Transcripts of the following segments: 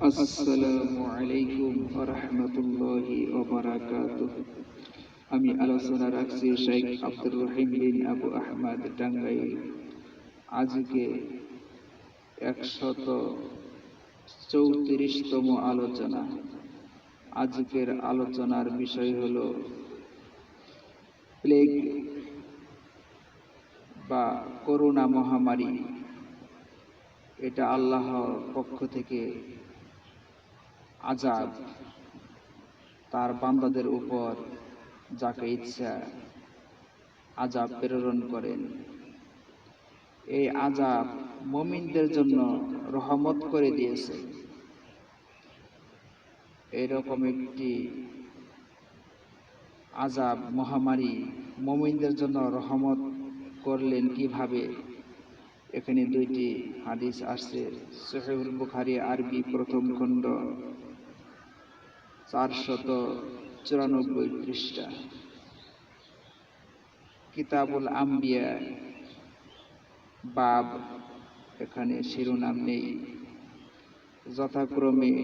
আসসালামু আলাইকুম ওয়া রাহমাতুল্লাহি ওয়া বারাকাতুহু। আমি আলোচনা রাখছি শেখ আব্দুর রহিম বিন আবু আহমদ টাঙ্গাইল। আজকে 134তম আলোচনা। আজকের আলোচনার বিষয় হলো প্লেগ বা করোনা মহামারী। এটা আল্লাহর পক্ষ থেকে আযাব, তার বান্দাদের উপর যাকে ইচ্ছা আযাব প্রেরণ করেন। এই আযাব মুমিনদের জন্য রহমত করে দিয়েছে। এরকম একটি আযাব মহামারী মুমিনদের জন্য রহমত করলেন কিভাবে? এখানে দুইটি হাদিস আসছে। সহিহুল বুখারী আরবি প্রথম খণ্ড 494 পৃষ্ঠা, কিতাবুল আম্বিয়া বাব, এখানে শিরোনাম নেই। যথাক্রমে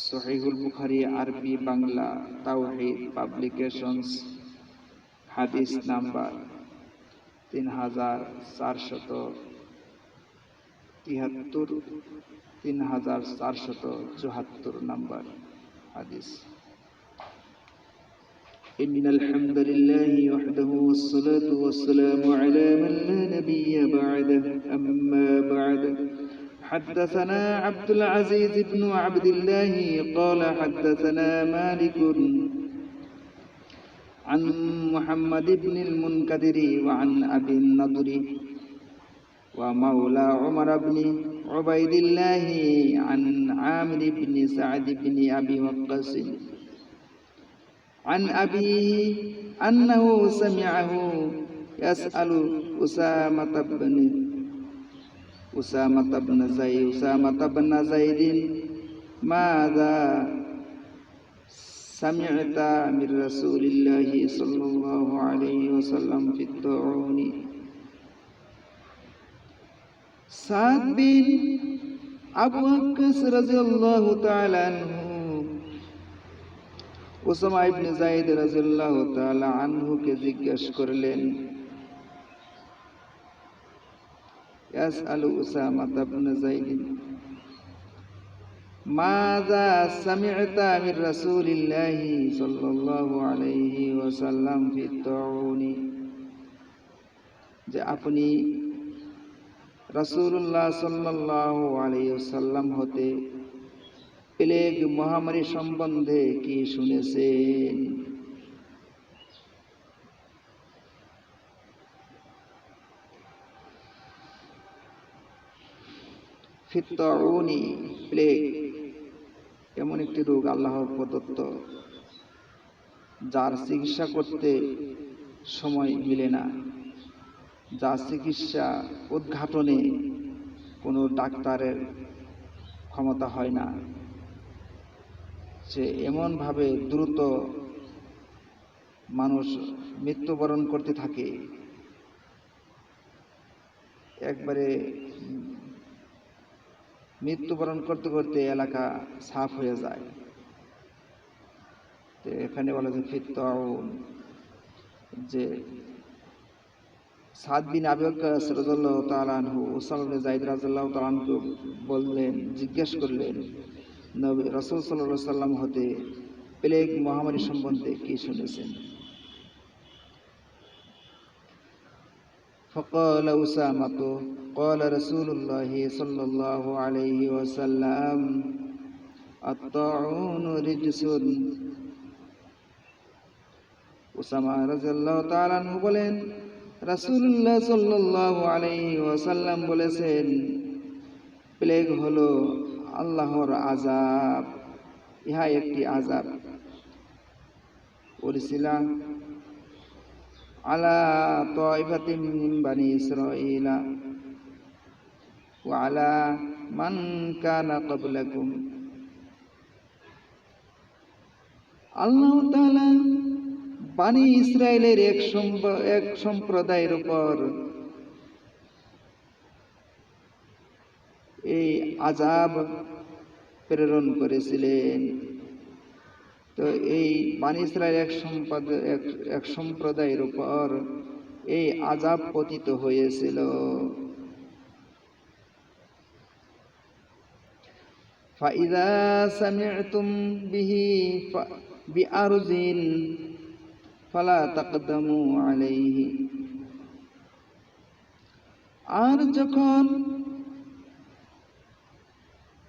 সহিহুল বুখারী আরবি বাংলা তাওহীদ পাবলিকেশনস, হাদিস নাম্বার 3473, 3474 নাম্বার হাদিস। ইন্নাল হামদুলিল্লাহি ওয়াহদাহু ওয়াসসালাতু ওয়াসসালামু আলা মান লা নাবিয়্যা বা'দাহু, আম্মা বা'দ। حدثنا عبد العزيز بن عبد الله قال حدثنا مالك عن محمد بن المنكدر وعن أبي النضر ومولى عمر بن عبيد الله عن عامر بن سعد بن أبي وقاص عن أبيه أنه سمعه يسأل أسامة بن زيد ماذا سمعت من رسول الله صلى الله عليه وسلم في الطاعون। সাদ বিন আবু ওয়াক্কাস রাদিয়াল্লাহু তাআলা আনহু উসামা ইবনে যায়েদ রাদিয়াল্লাহু তাআলা আনহুকে জিজ্ঞাসা করলেন, ইয়াসআলু উসামা ইবনে যায়েদ মাযা সামি'তা মির রাসূলিল্লাহি সাল্লাল্লাহু আলাইহি ওয়াসাল্লাম ফি তাউনি, যে আপনি রাসূলুল্লাহ সাল্লাল্লাহু আলাইহি ওয়াসাল্লাম হতে প্লেগ মহামারী সম্বন্ধে কি শুনেছেন? ফি তাউনি, প্লেগ এমন একটি রোগ আল্লাহর প্রদত্ত, যার চিকিৎসা করতে সময় মিলে না, যা চিকিৎসা উদ্ঘাটনে কোনো ডাক্তারের ক্ষমতা হয় না। সে এমনভাবে দ্রুত মানুষ মৃত্যুবরণ করতে থাকে, একবারে মৃত্যুবরণ করতে করতে এলাকা সাফ হয়ে যায়। তো এখানে বলা যায় ফিত্তাউন, যে সাদ বিন আবি ওয়াক্কাস রাদিয়াল্লাহু তাআলা আনহু উসামা ইবনে যায়েদ রাদিয়াল্লাহু তাআলা আনহু বললেন, জিজ্ঞেস করলেন নবী রাসূল সাল্লাল্লাহু আলাইহি ওয়াসাল্লাম হতে প্লেগ মহামারী সম্বন্ধে কি শুনেছেন? فقال أسامة قال رسول الله صلى الله عليه وسلم الطاعون رجس। উসামা রাদিয়াল্লাহু তাআলা আনহু বলেন, রাসূলুল্লাহ সাল্লাল্লাহু আলাইহি ওয়াসাল্লাম বলেছেন, প্লেগ হলো আল্লাহর আযাব, ইহা একটি আযাব। উরসিলা আলা তাইফাতিন মিন বানি ইসরাঈলা ওয়া আলা মান কানা ক্বাবলাকুম। আল্লাহ তাআলা বানি ইসরায়েলের এক সম্প্রদায়ের উপর এই আযাব প্রেরণ করেছিলেন। তো এই বনী ইসরাইল এক সম্প্রদায়ের উপর এই আযাব পতিত হয়েছিল। ফাইযা সামি'তুম বিহি বিআরযিন ফালা তাকদামু আলাইহি, আর যখন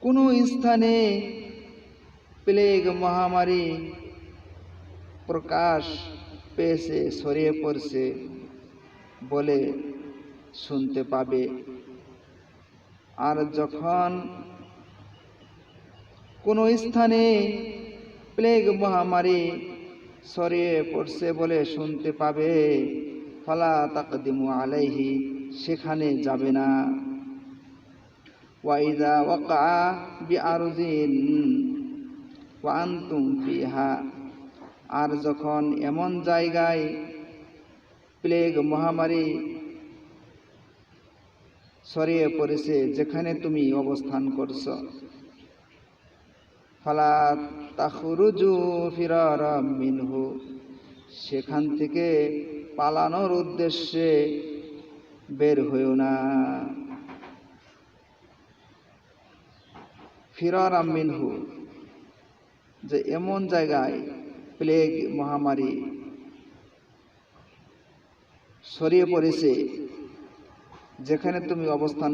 কোনো স্থানে প্লেগ মহামারী প্রকাশ পেয়েছে, ছড়িয়ে পড়ছে বলে শুনতে পাবে, আর যখন কোনো স্থানে প্লেগ মহামারী ছড়িয়ে পড়ছে বলে শুনতে পাবে, ফালা তাকদিমু আলাইহি, সেখানে যাবে না। ওয়াইদা ওয়াকা বিআরযিন ওয়া আনতুম ফিহা, আর যখন এমন জায়গায় প্লেগ মহামারী ছড়িয়ে পড়েছে যেখানে তুমি অবস্থান করছো, ফালা তাখরুজু ফিরারাম মিনহু, সেখান থেকে পালানোর উদ্দেশ্যে বের হইও না। ফিরারাম মিনহু, যে এমন জায়গায় প্লেগ মহামারী ছড়িয়ে পড়েছে যেখানে তুমি অবস্থান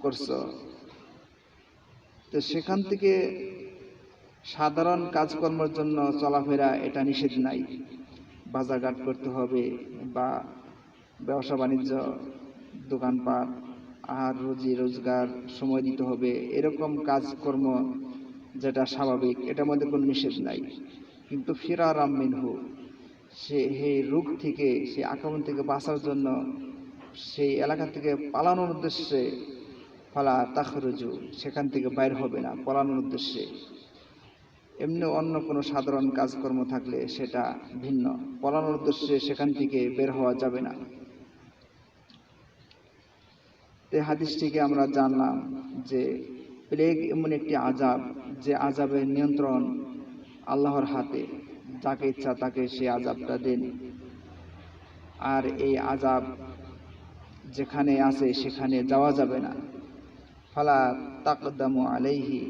করছো, তো সেখান থেকে সাধারণ কাজকর্মের জন্য চলাফেরা এটা নিষেধ নাই। বাজারঘাট করতে হবে বা ব্যবসা বাণিজ্য, দোকানপাট, আর রুজি রোজগার সময় দিতে হবে, এরকম কাজকর্ম যেটা স্বাভাবিক, এটার মধ্যে কোনো নিষেধ নাই। কিন্তু ফিরারাম মিনহু, সেই রোগ থেকে, সেই আক্রমণ থেকে বাঁচার জন্য, সেই এলাকা থেকে পালানোর উদ্দেশ্যে ফালা তাখরুজু, সেখান থেকে বাইর হবে না পালানোর উদ্দেশ্যে। এমনি অন্য কোনো সাধারণ কাজকর্ম থাকলে সেটা ভিন্ন, পালানোর উদ্দেশ্যে সেখান থেকে বের হওয়া যাবে না। এই হাদিস থেকে আমরা জানলাম যে প্লেগ এমন একটি আযাব, যে আযাবের নিয়ন্ত্রণ আল্লাহর হাতে, যাকে ইচ্ছা তাকে সে আযাবটা দেন। আর এই আযাব যেখানে আছে সেখানে যাওয়া যাবে না। ফালা তাকদামু আলাইহি,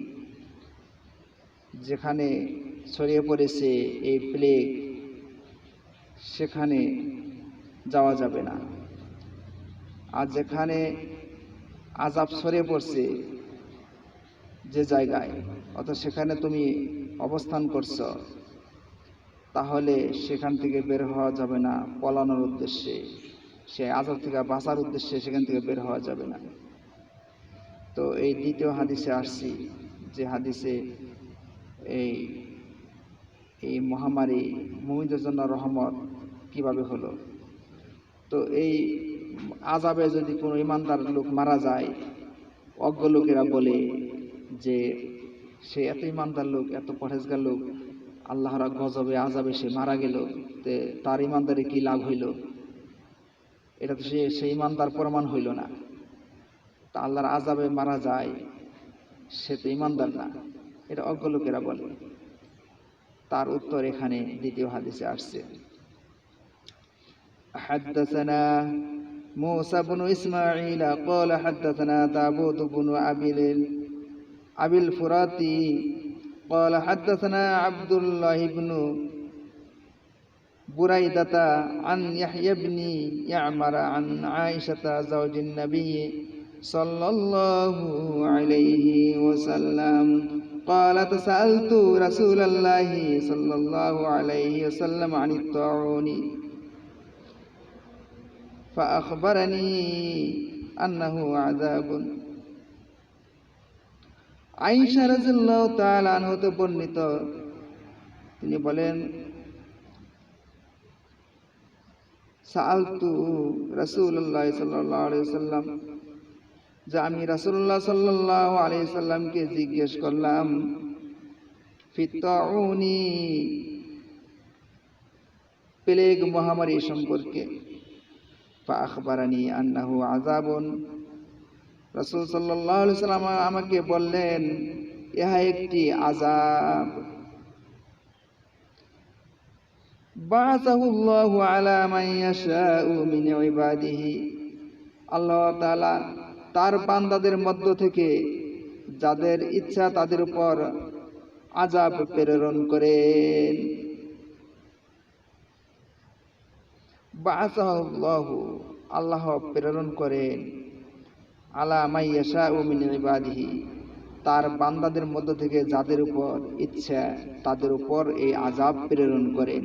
যেখানে ছড়িয়ে পড়েছে এই প্লেগ সেখানে যাওয়া যাবে না। আর যেখানে আযাব ছড়িয়ে পড়ছে যে জায়গায়, অর্থাৎ সেখানে তুমি অবস্থান করছো, তাহলে সেখান থেকে বের হওয়া যাবে না পলানোর উদ্দেশ্যে, সে আযাব থেকে বাঁচার উদ্দেশ্যে সেখান থেকে বের হওয়া যাবে না। তো এই দ্বিতীয় হাদিসে আসছি, যে হাদিসে এই মহামারী মুমিনদের জন্য রহমত কিভাবে হলো। তো এই আযাবে যদি কোনো ইমানদার লোক মারা যায়, অজ্ঞ লোকেরা বলে যে সে এত ইমানদার লোক, এত পরহেজগার লোক, আল্লাহর গজবে আযাবে সে মারা গেল, তে তার ইমানদারে কি লাভ হইল? এটা তো সে ইমানদার প্রমাণ হইল না। তা আল্লাহর আযাবে মারা যায়, সে তো ইমানদার না, এটা অজ্ঞ লোকেরা বলে। তার উত্তর এখানে দ্বিতীয় হাদিসে আসছে। حدثنا موسى بن إسماعيل قال حدثنا داود بن أبي الفراتي قال حدثنا عبد الله بن بريدة عن يحيى بن يعمر عن عائشة زوج النبي صلى الله عليه وسلم قالت سألت رسول الله صلى الله عليه وسلم عن الطاعون فأخبرني أنه عذاب। আয়েশা রাদিয়াল্লাহু তাআলা আনহা হতে বর্ণিত, তিনি বলেন, সাআলতু রাসূলুল্লাহ সাল্লাল্লাহু আলাইহি ওয়াসাল্লাম, যে আমি রাসূলুল্লাহ সাল্লাল্লাহু আলাইহি ওয়াসাল্লামকে জিজ্ঞেস করলাম, ফিত্তাউনি, প্লেগ মহামারী সম্পর্কে। ফাআখবারানি আন্নাহু আযাবুন, রাসূল সাল্লাল্লাহু আলাইহি সাল্লাম আমাকে বললেন, ইহা একটি আযাব। বা'আসাহুল্লাহু আলা মান ইয়াশাউ মিন ইবাদিহি, আল্লাহ তাআলা তার বান্দাদের মধ্য থেকে যাদের ইচ্ছা তাদের উপর আযাব প্রেরণ করেন। বা'আসাহুল্লাহু, আল্লাহ প্রেরণ করেন, আলা মান ইয়াশাউ মিন ইবাদিহি, তার বান্দাদের মধ্য থেকে যাদের উপর ইচ্ছা তাদের উপর এই আযাব প্রেরণ করেন।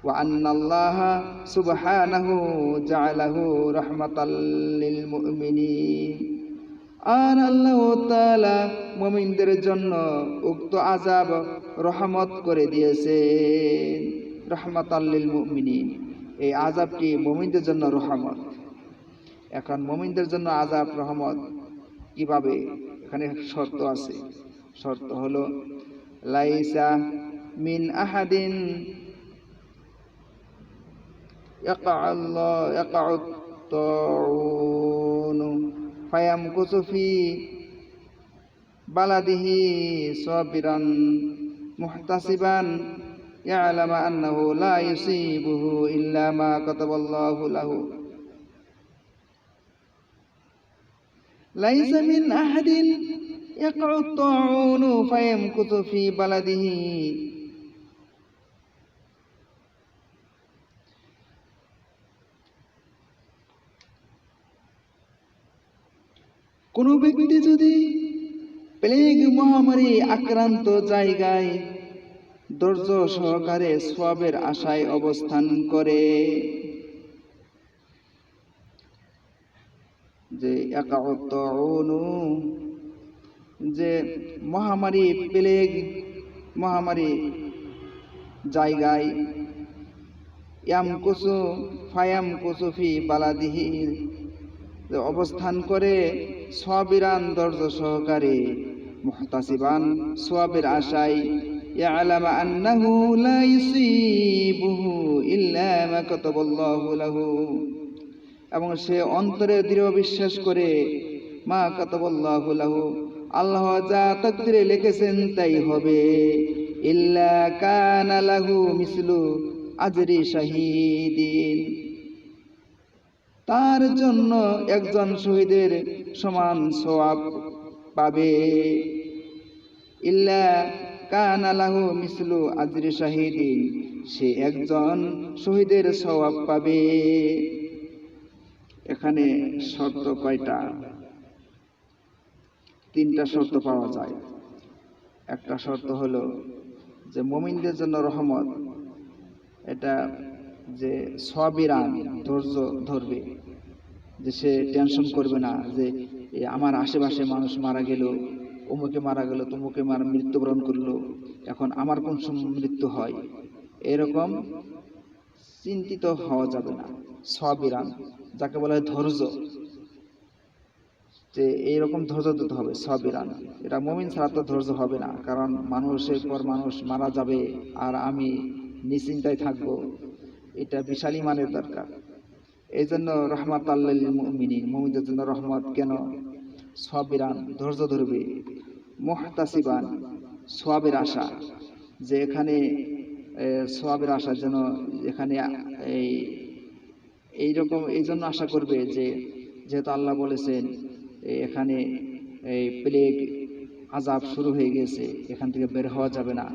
ওয়া আন্নাল্লাহা সুবহানাহু জাআলাহু রাহমাতাল লিল মুমিনিন, আর আল্লাহ তাআলা মুমিনদের জন্য উক্ত আযাব রহমত করে দিয়েছেন। রাহমাতাল লিল মুমিনিন, এই আযাবটি মুমিনদের জন্য রহমত। এখন মুমিনদের জন্য আযাব রহমত কিভাবে? এখানে শর্ত আছে। শর্ত হলো লাইসা মিন আহাদিন ইয়াকাউ তাউন ফায়ামকুসু ফি বালাদিহি সাবিরান মুহতাসিবান ইয়ালামু আন্নাহু লা ইউসিবুহু ইল্লা মা কাতাবাল্লাহু লাহু। লাইসা মিন আহাদিন ইয়াকাউ তাউন ফায়ামকুসু ফি বালাদিহি, কোন ব্যক্তি যদি প্লেগ মহামারী আক্রান্ত জায়গায় ধৈর্য সহকারে সওয়াবের আশায় অবস্থান করে, যে ইয়াকাউতুনু, যে মহামারী প্লেগ মহামারী জায়গায়, ইয়ামকুসু ফায়ামকুসু ফি বালাদিহি, অবস্থান করে, সাবিরান ধৈর্য সহকারে, মুহতাসিবান সওয়াবের আশায়, ইয়ালামু আন্নাহু লা ইউসিবুহু ইল্লা মা কাতাবাল্লাহু লাহু, এবং সে অন্তরে দৃঢ় বিশ্বাস করে, মা কাতাবাল্লাহু লাহু, আল্লাহ যা তাকদীরে লিখেছেন তাই হবে, ইল্লা কানা লাহু মিসলু আজরি শাহীদিন, তার জন্য একজন শহীদের সমান সওয়াব পাবে। ইল্লা কানা লাহু মিসলু আজরি শাহীদিন, সে একজন শহীদের সওয়াব পাবে। এখানে শর্ত কয়টা? তিনটা শর্ত পাওয়া যায়। একটা শর্ত হলো যে মুমিনদের জন্য রহমত, এটা যে সাবিরান ধৈর্য ধরবে, যে সে টেনশন করবে না যে আমার আশেপাশে মানুষ মারা গেল, অমুকে মারা গেল, তমুকে মৃত্যুবরণ করলো, এখন আমার কোন সময় মৃত্যু হয়, এরকম চিন্তিত হওয়া যাবে না। সাবিরান যাকে বলা হয় ধৈর্য, যে এইরকম ধৈর্য দিতে হবে। সাবিরান, এটা মুমিন ছাড়া তো ধৈর্য হবে না, কারণ মানুষের পর মানুষ মারা যাবে আর আমি নিশ্চিন্তায় থাকবো, এটা বিশাল ঈমানের দরকার। এই জন্য রাহমাতাল লিল মুমিনিন, মুমিনদের জন্য রহমত। কেন? সাবিরান ধৈর্য ধরবে, মুহতাসিবান সওয়াবের আশা, যে এখানে সওয়াবের আশা যেন এখানে এইরকম এই জন্য আশা করবে যে যেহেতু আল্লাহ বলেছেন এখানে এই প্লেগ আযাব শুরু হয়ে গেছে, এখান থেকে বের হওয়া যাবে না,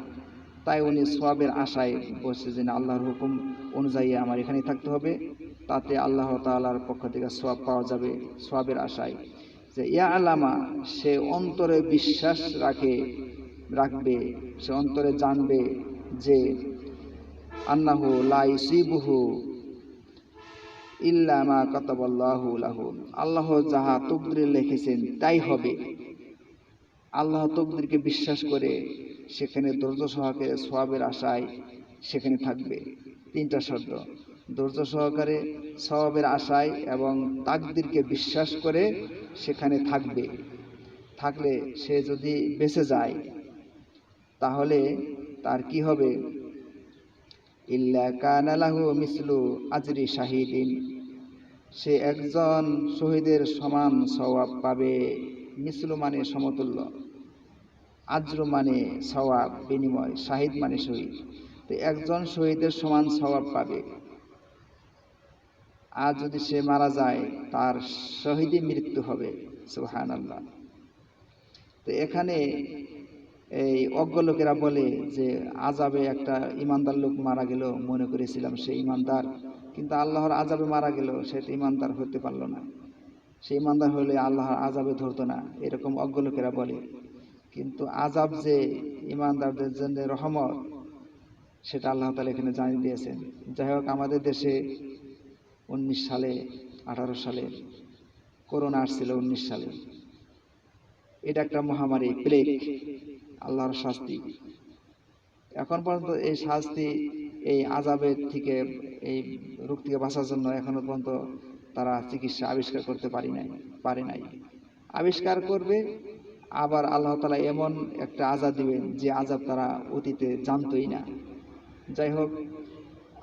তাই উনি সওয়াবের আশায় বসে যে আল্লাহর হুকুম অনুযায়ী আমার এখানে থাকতে হবে, তাতে আল্লাহ তাআলার পক্ষ থেকে সওয়াব পাওয়া যাবে, সওয়াবের আশায়। যে ইয়ালামা, সে অন্তরে বিশ্বাস রাখবে, সে অন্তরে জানবে যে আন্নাহু লা ইউসিবুহু ইল্লা মা কাতাবাল্লাহু লাহু, আল্লাহ যাহা তকদিরে লিখেছেন তাই হবে। আল্লাহ তকদিরকে বিশ্বাস করে সেখানে ধৈর্য সহকারে সওয়াবের আশায় সেখানে থাকবে। তিনটা শর্ত: ধৈর্য সহকারে সওয়াবের আশায় এবং তাকদিরকে বিশ্বাস করে সেখানে থাকবে। থাকলে সে যদি বেঁচে যায় তাহলে তার কি হবে? ইল্লা কানা লাহু মিসলু আজরি শাহীদিন, সে একজন শহীদের সমান সওয়াব পাবে, মিসলু মানে সমতুল্য, আজরু মানে সওয়াব বিনিময়, শাহিদ মানে শহীদ। তো একজন শহীদের সমান সওয়াব পাবে। আর যদি সে মারা যায় তার শহীদই মৃত্যু হবে। সুবহানাল্লাহ। তো এখানে এই অজ্ঞ লোকেরা বলে যে আযাবে একটা ইমানদার লোক মারা গেল, মনে করেছিলাম সে ইমানদার, কিন্তু আল্লাহর আযাবে মারা গেল, সে তো ইমানদার হতে পারলো না। সে ইমানদার হলে আল্লাহর আযাবে ধরতো না, এরকম অজ্ঞ লোকেরা বলে। কিন্তু আযাব যে ইমানদারদের জন্য রহমত, সেটা আল্লাহ তাআলা এখানে জানিয়ে দিয়েছেন। যাই হোক, আমাদের দেশে 19 সালে 18 সালে করোনা আসছিল। 19 সালে এটা একটা মহামারী, প্লেগ, আল্লাহর শাস্তি। এখন পর্যন্ত এই শাস্তি, এই আযাবের থেকে, এই রোগ থেকে বাঁচার জন্য এখনো পর্যন্ত তারা চিকিৎসা আবিষ্কার করতে পারে নাই। আবিষ্কার করবে, আবার আল্লাহ তাআলা এমন একটা আযাব দিবেন যে আযাব তারা অতীতে জানতোই না। যাই হোক,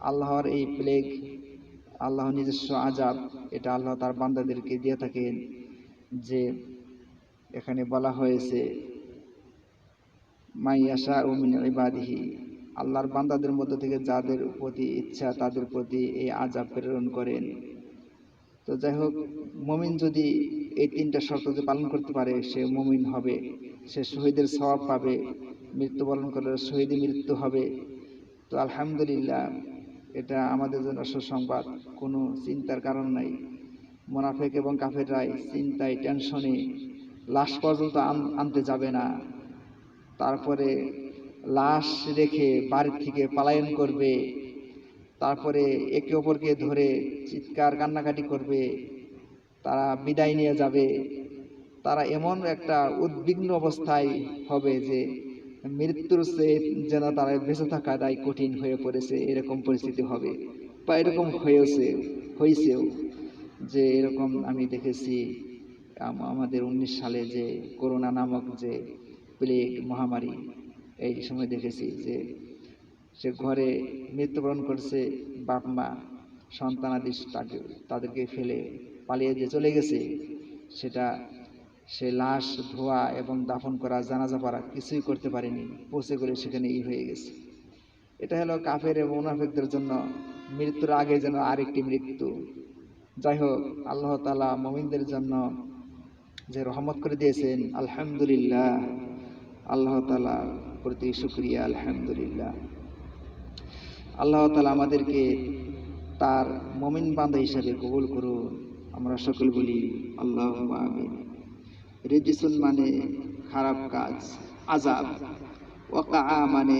আল্লাহর এই প্লেগ, আল্লাহর নিজস্ব আযাব, এটা আল্লাহ তার বান্দাদেরকে দিয়ে থাকেন। যে এখানে বলা হয়েছে মাইয়াশাউ মিন ইবাদিহি, আল্লাহর বান্দাদের মধ্য থেকে যাদের প্রতি ইচ্ছা তাদের প্রতি এই আযাব প্রেরণ করেন। তো যাই হোক, মুমিন যদি এই 3টা শর্ত যদি পালন করতে পারে, সে মুমিন হবে, সে শহীদের সওয়াব পাবে, মৃত্যুবরণ করলে শহীদের মৃত্যু হবে। তো আলহামদুলিল্লাহ, এটা আমাদের জন্য সুসংবাদ, কোনো চিন্তার কারণ নাই। মুনাফিক এবং কাফেররাই চিন্তায়, টেনশনে লাশ পর্যন্ত আনতে যাবে না, তারপরে লাশ রেখে বাড়ি থেকে পলায়ন করবে, তারপরে একে অপরকে ধরে চিৎকার কান্নাকাটি করবে, তারা বিদায় নিয়ে যাবে। তারা এমন একটা উদ্বিগ্ন অবস্থায় হবে যে মৃত্যুর চেয়ে যেন তারা বেঁচে থাকাটাই কঠিন হয়ে পড়েছে, এরকম পরিস্থিতি হবে। বা এরকম হয়েছেও, যে এরকম আমি দেখেছি আমাদের 19 সালে যে করোনা নামক যে প্লেগ মহামারী, এই সময় দেখেছি যে সে ঘরে মৃত্যুবরণ করছে, বাপ মা সন্তানাদি তাদেরকে ফেলে পালিয়ে যে চলে গেছে, সেটা সে লাশ ধোয়া এবং দাফন করা, জানাজা পড়া কিছুই করতে পারেনি, পৌঁছে করে সেখানে হয়ে গেছে। এটা হলো কাফের এবং মুনাফিকদের জন্য মৃত্যুর আগে যেন আরেকটি মৃত্যু। যাই হোক, আল্লাহ তাআলা মুমিনদের জন্য যে রহমত করে দিয়েছেন, আলহামদুলিল্লাহ, আল্লাহ তাআলা প্রতি শুকরিয়া, আলহামদুলিল্লাহ। আল্লাহ তাআলা আমাদেরকে তার মুমিন বান্দা হিসেবে কবুল করুন, আমরা সকল বলি আল্লাহুম্মা আমিন। রিজসুন মানে খারাপ কাজ, আযাব। ওয়াকাআ মানে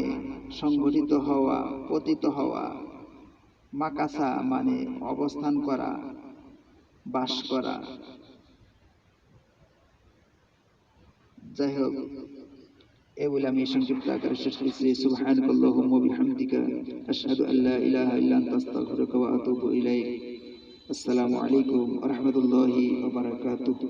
সংঘটিত হওয়া, পতিত হওয়া। মাকাসা মানে অবস্থান করা, বাস করা। যাই হোক, এই বলে আমি সংক্ষিপ্ত আকারে শেষ করছি। সুবহানাকাল্লাহুম্মা ওয়া বিহামদিকা আশহাদু আল্লা ইলাহা ইল্লা আনতা আস্তাগফিরুকা ওয়া আতুবু ইলাইক। আসসালামু আলাইকুম ওয়া রাহমাতুল্লাহি ওয়া বারাকাতুহু।